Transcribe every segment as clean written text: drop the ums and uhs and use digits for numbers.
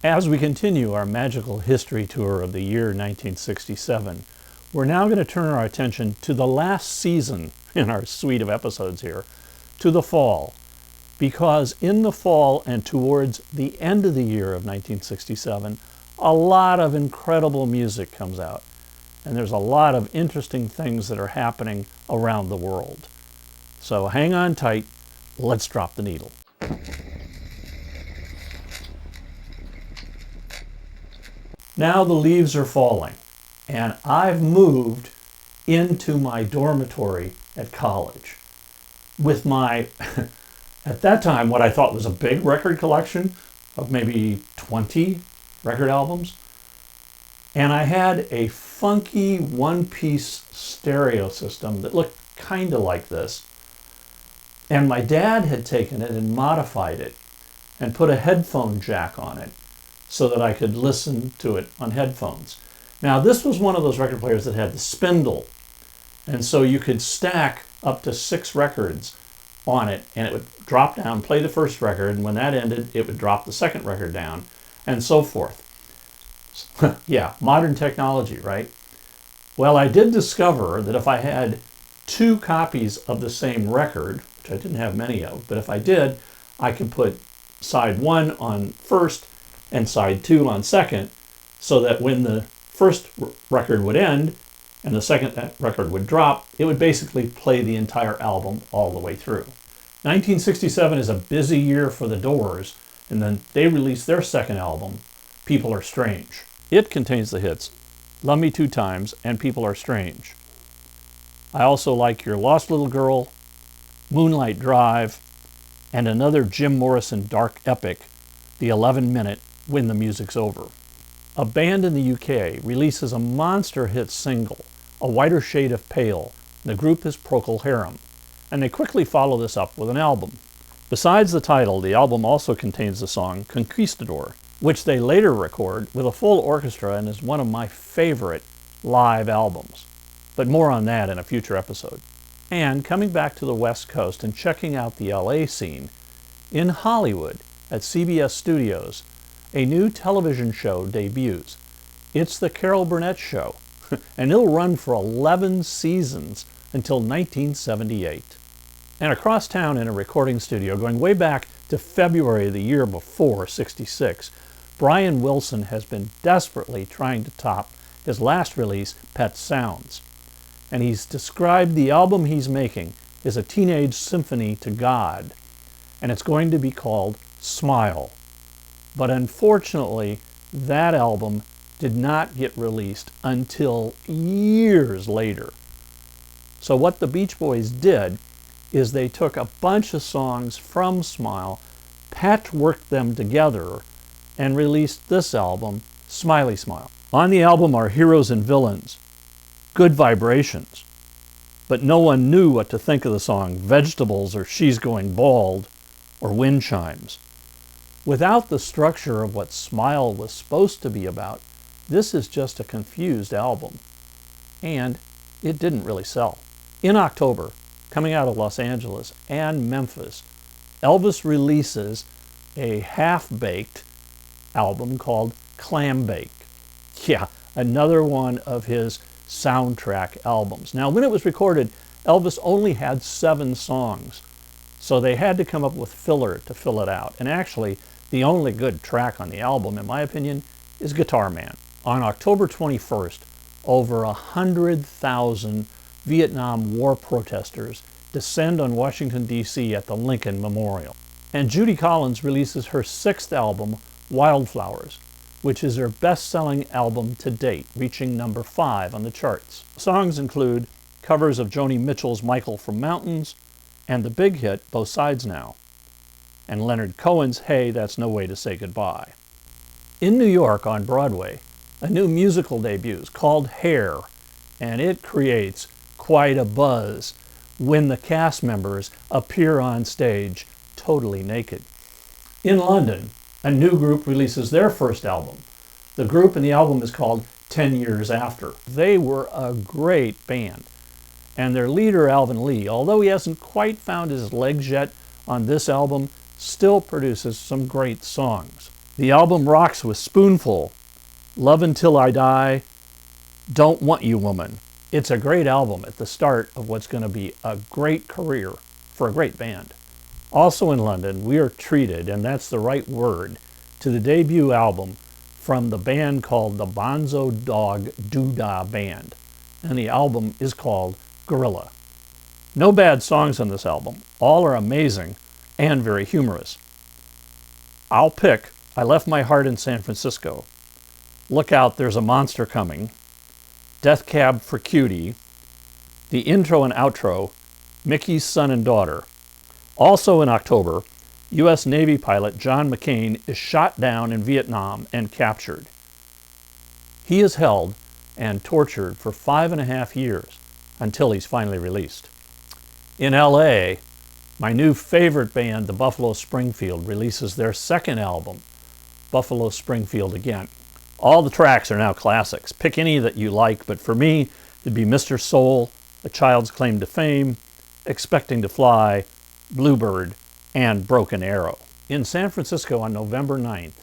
As we continue our magical history tour of the year 1967, we're now going to turn our attention to the last season in our suite of episodes here, to the fall. Because in the fall and towards the end of the year of 1967, a lot of incredible music comes out. And there's a lot of interesting things that are happening around the world. So hang on tight, let's drop the needle. Now the leaves are falling, and I've moved into my dormitory at college with my, at that time, what I thought was a big record collection of maybe 20 record albums. And I had a funky one-piece stereo system that looked kind of like this. And my dad had taken it and modified it and put a headphone jack on it so that I could listen to it on headphones. Now, this was one of those record players that had the spindle. And so you could stack up to 6 records on it, and it would drop down, play the first record, and when that ended, it would drop the second record down, and so forth. Yeah, modern technology, right? Well, I did discover that if I had 2 copies of the same record, which I didn't have many of, but if I did, I could put side 1 on first and side 2 on second, so that when the first record would end and the second record would drop, it would basically play the entire album all the way through. 1967 is a busy year for the Doors, and then they released their second album, People Are Strange. It contains the hits Love Me 2 Times and People Are Strange. I also like Your Lost Little Girl, Moonlight Drive, and another Jim Morrison dark epic, the 11-minute When the Music's Over. A band in the UK releases a monster hit single, A Whiter Shade of Pale. The group is Procol Harum, and they quickly follow this up with an album. Besides the title, the album also contains the song Conquistador, which they later record with a full orchestra and is one of my favorite live albums. But more on that in a future episode. And coming back to the West Coast and checking out the LA scene, in Hollywood at CBS Studios, a new television show debuts. It's The Carol Burnett Show, and it'll run for 11 seasons until 1978. And across town in a recording studio, going way back to February of the year before, 66, Brian Wilson has been desperately trying to top his last release, Pet Sounds. And he's described the album he's making as a teenage symphony to God, and it's going to be called Smile. But unfortunately, that album did not get released until years later. So what the Beach Boys did is they took a bunch of songs from Smile, patchworked them together, and released this album, Smiley Smile. On the album are Heroes and Villains, Good Vibrations, but no one knew what to think of the song Vegetables or She's Going Bald or Wind Chimes. Without the structure of what Smile was supposed to be about, this is just a confused album. And it didn't really sell. In October, coming out of Los Angeles and Memphis, Elvis releases a half-baked album called Clam Bake. Yeah, another one of his soundtrack albums. Now, when it was recorded, Elvis only had 7 songs, so they had to come up with filler to fill it out. And actually, the only good track on the album, in my opinion, is Guitar Man. On October 21st, over 100,000 Vietnam War protesters descend on Washington, D.C. at the Lincoln Memorial. And Judy Collins releases her 6th album, Wildflowers, which is her best-selling album to date, reaching number 5 on the charts. Songs include covers of Joni Mitchell's Michael from Mountains and the big hit Both Sides Now, and Leonard Cohen's Hey, That's No Way to Say Goodbye. In New York on Broadway, a new musical debuts called Hair, and it creates quite a buzz when the cast members appear on stage totally naked. In London, a new group releases their first album. The group and the album is called 10 Years After. They were a great band, and their leader, Alvin Lee, although he hasn't quite found his legs yet on this album, still produces some great songs. The album rocks with Spoonful, Love Until I Die, Don't Want You Woman. It's a great album at the start of what's going to be a great career for a great band. Also in London, we are treated, and that's the right word, to the debut album from the band called the Bonzo Dog Doodah Band. And the album is called Gorilla. No bad songs on this album. All are amazing and very humorous. I'll pick I Left My Heart in San Francisco, Look Out, There's a Monster Coming, Death Cab for Cutie, the intro and outro, Mickey's Son and Daughter. Also in October, U.S. Navy pilot John McCain is shot down in Vietnam and captured. He is held and tortured for 5.5 years until he's finally released. In L.A., my new favorite band, the Buffalo Springfield, releases their second album, Buffalo Springfield Again. All the tracks are now classics. Pick any that you like, but for me, it'd be Mr. Soul, A Child's Claim to Fame, Expecting to Fly, Bluebird, and Broken Arrow. In San Francisco on November 9th,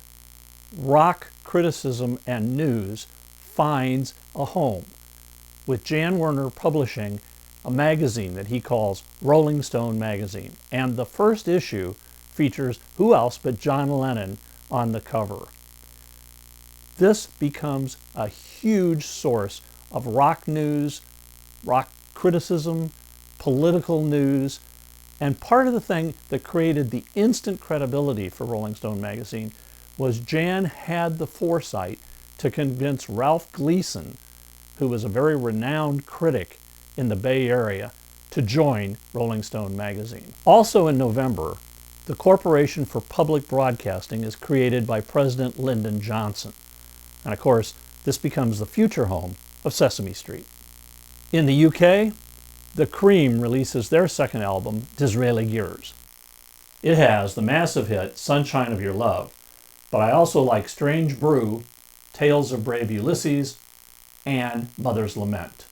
rock criticism and news finds a home, with Jan Werner publishing a magazine that he calls Rolling Stone Magazine. And the first issue features who else but John Lennon on the cover. This becomes a huge source of rock news, rock criticism, political news, and part of the thing that created the instant credibility for Rolling Stone magazine was Jan had the foresight to convince Ralph Gleason, who was a very renowned critic in the Bay Area, to join Rolling Stone magazine. Also in November, the Corporation for Public Broadcasting is created by President Lyndon Johnson. And of course, this becomes the future home of Sesame Street. In the UK, The Cream releases their second album, Disraeli Gears. It has the massive hit, Sunshine of Your Love, but I also like Strange Brew, Tales of Brave Ulysses, and Mother's Lament.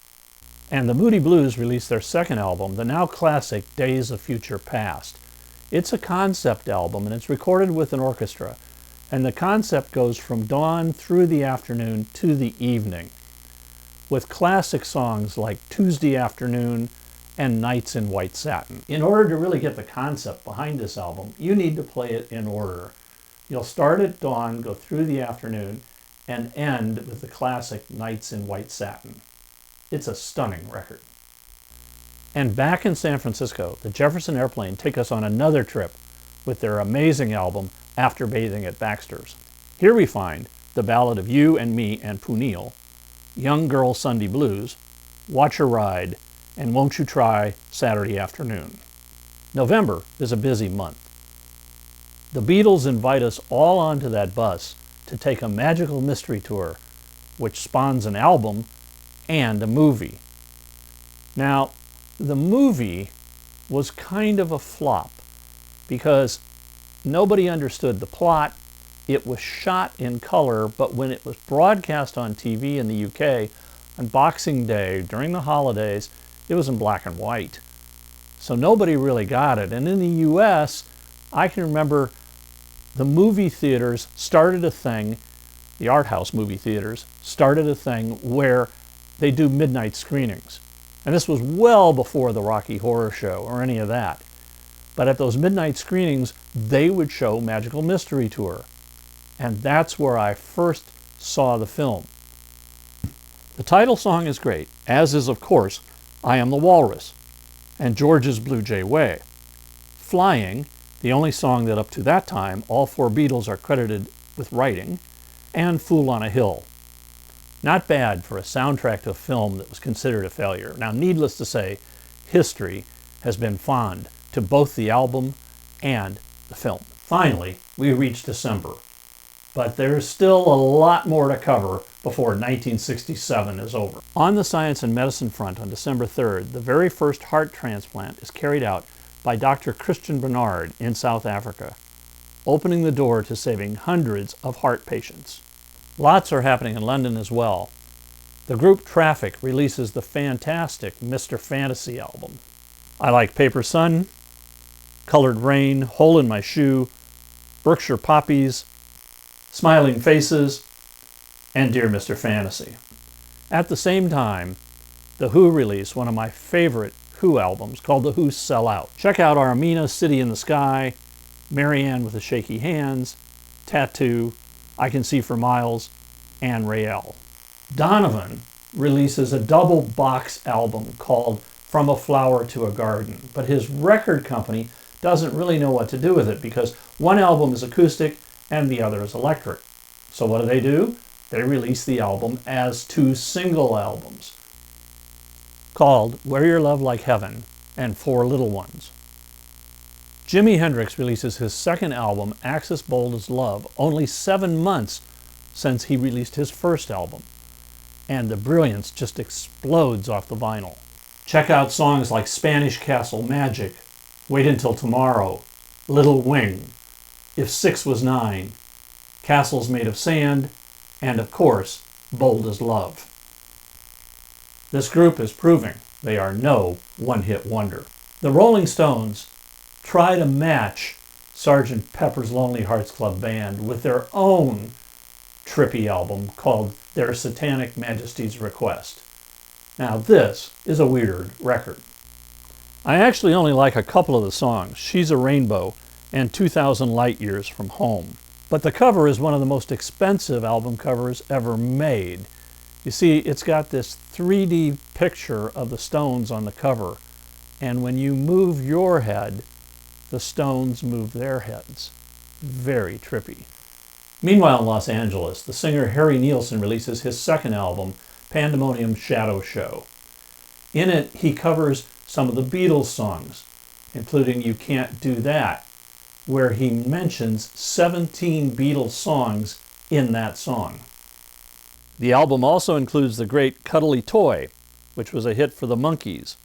And the Moody Blues released their second album, the now classic Days of Future Past. It's a concept album, and it's recorded with an orchestra, and the concept goes from dawn through the afternoon to the evening, with classic songs like Tuesday Afternoon and Nights in White Satin. In order to really get the concept behind this album, you need to play it in order. You'll start at dawn, go through the afternoon, and end with the classic Nights in White Satin. It's a stunning record. And back in San Francisco, the Jefferson Airplane take us on another trip with their amazing album, After Bathing at Baxter's. Here we find The Ballad of You and Me and Punil, Young Girl Sunday Blues, Watch Her Ride, and Won't You Try Saturday Afternoon. November is a busy month. The Beatles invite us all onto that bus to take a magical mystery tour, which spawns an album and a movie. Now, the movie was kind of a flop because nobody understood the plot. It was shot in color, but when it was broadcast on TV in the UK on Boxing Day during the holidays, it was in black and white. So nobody really got it. And in the US, I can remember the movie theaters started a thing, the art house movie theaters started a thing where they do midnight screenings. And this was well before the Rocky Horror Show or any of that. But at those midnight screenings, they would show Magical Mystery Tour. And that's where I first saw the film. The title song is great, as is, of course, I Am the Walrus and George's Blue Jay Way. Flying, the only song that up to that time all four Beatles are credited with writing, and Fool on a Hill. Not bad for a soundtrack to a film that was considered a failure. Now, needless to say, history has been fond to both the album and the film. Finally, we reach December, but there's still a lot more to cover before 1967 is over. On the science and medicine front on December 3rd, the very first heart transplant is carried out by Dr. Christian Bernard in South Africa, opening the door to saving hundreds of heart patients. Lots are happening in London as well. The group Traffic releases the fantastic Mr. Fantasy album. I like Paper Sun, Colored Rain, Hole in My Shoe, Berkshire Poppies, Smiling Faces, and Dear Mr. Fantasy. At the same time, The Who released one of my favorite Who albums called The Who Sell Out. Check out Armina, City in the Sky, Marianne with the Shaky Hands, Tattoo, I Can See for Miles, and Rael. Donovan releases a double box album called From a Flower to a Garden, but his record company doesn't really know what to do with it because one album is acoustic and the other is electric. So what do? They release the album as two single albums called Wear Your Love Like Heaven and Four Little Ones. Jimi Hendrix releases his second album, Axis Bold as Love, only 7 months since he released his first album. And the brilliance just explodes off the vinyl. Check out songs like Spanish Castle Magic, Wait Until Tomorrow, Little Wing, If 6 Was 9, Castles Made of Sand, and of course, Bold as Love. This group is proving they are no one-hit wonder. The Rolling Stones try to match Sgt. Pepper's Lonely Hearts Club Band with their own trippy album called Their Satanic Majesty's Request. Now this is a weird record. I actually only like a couple of the songs, She's a Rainbow and 2,000 Light Years from Home. But the cover is one of the most expensive album covers ever made. You see, it's got this 3D picture of the Stones on the cover, and when you move your head, the Stones move their heads. Very trippy. Meanwhile in Los Angeles, the singer Harry Nilsson releases his second album, Pandemonium Shadow Show. In it, he covers some of the Beatles songs, including You Can't Do That, where he mentions 17 Beatles songs in that song. The album also includes the great Cuddly Toy, which was a hit for the Monkees,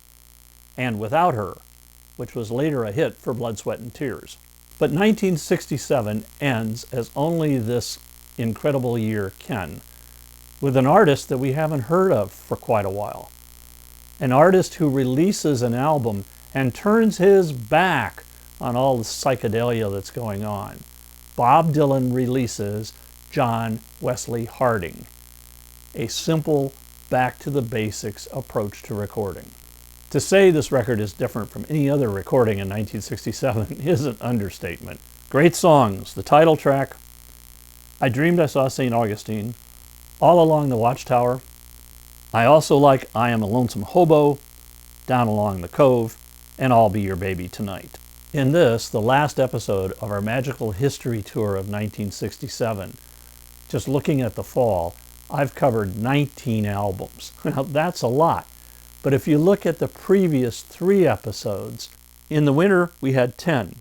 and Without Her, which was later a hit for Blood, Sweat and Tears. But 1967 ends as only this incredible year can, with an artist that we haven't heard of for quite a while. An artist who releases an album and turns his back on all the psychedelia that's going on. Bob Dylan releases John Wesley Harding, a simple, back-to-the-basics approach to recording. To say this record is different from any other recording in 1967 is an understatement. Great songs, the title track, I Dreamed I Saw St. Augustine, All Along the Watchtower. I also like I Am a Lonesome Hobo, Down Along the Cove, and I'll Be Your Baby Tonight. In this, the last episode of our Magical History Tour of 1967, just looking at the fall, I've covered 19 albums. Now that's a lot, but if you look at the previous 3 episodes, in the winter we had 10,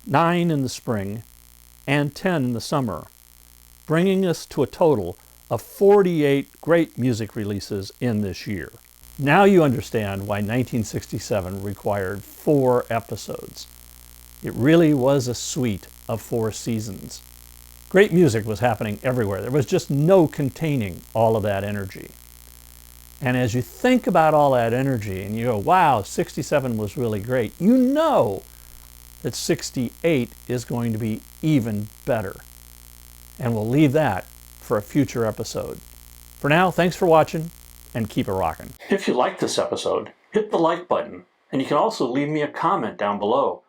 9 in the spring, and 10 in the summer, bringing us to a total of 48 great music releases in this year. Now you understand why 1967 required 4 episodes. It really was a suite of 4 seasons. Great music was happening everywhere. There was just no containing all of that energy. And as you think about all that energy and you go, wow, 67 was really great, you know that 68 is going to be even better. And we'll leave that for a future episode. For now, thanks for watching and keep it rocking. If you liked this episode, hit the like button. And you can also leave me a comment down below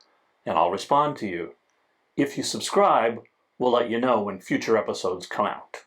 and I'll respond to you. If you subscribe, we'll let you know when future episodes come out.